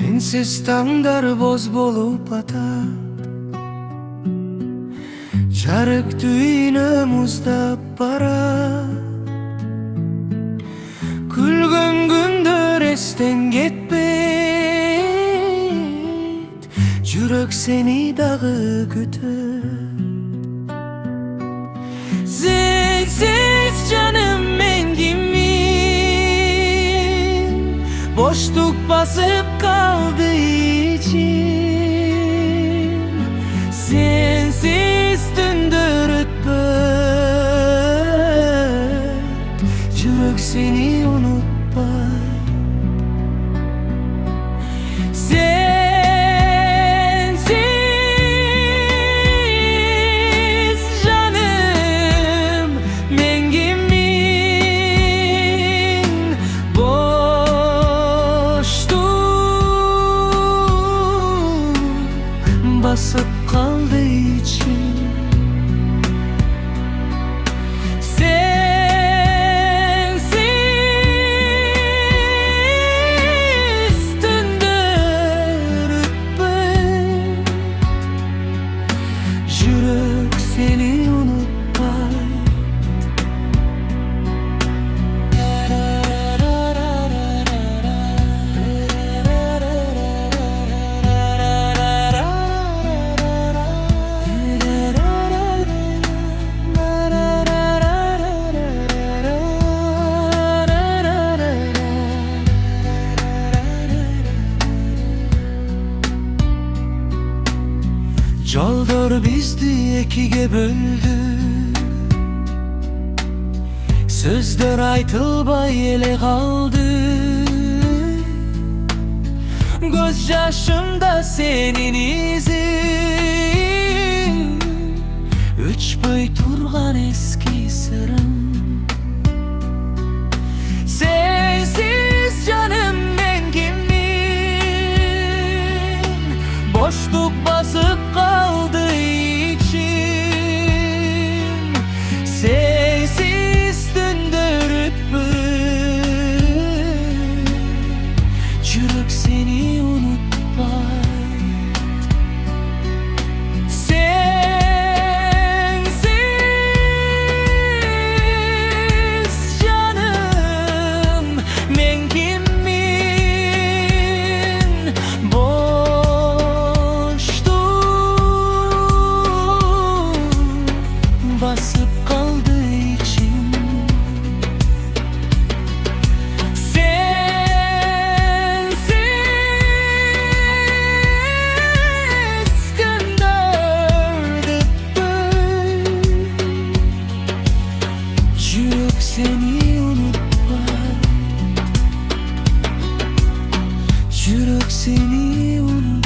Sensiz tanglar boz bolup atar, жарык түйіні мұздап бара. Күлгін күндер естен кетпейт, жүрек сені дағы күтür. Sensiz canım men kimin, boşluk basıp kaldı için. Sensiz tündür ötböt, yürek seni unutmay. Sensiz canım men kimin, boşluk basıp kaldı için. Sensiz tündür ötböt, yürek seni unutmay. Жолдор бизди экиге бөлдү, сөздөр айтылбай эле калды. Көз жашымда сенин изиң, өчпөй турган эски сырым. Sensiz canım men kimin, boşluk basıp kaldı için. Sensiz tündür ötböt, yürek seni unutmay. Sensiz canım men kimin, basıp kaldı için. Sensiz gönderdi ötböt, yürek seni unutmay. Yürek seni unutmay.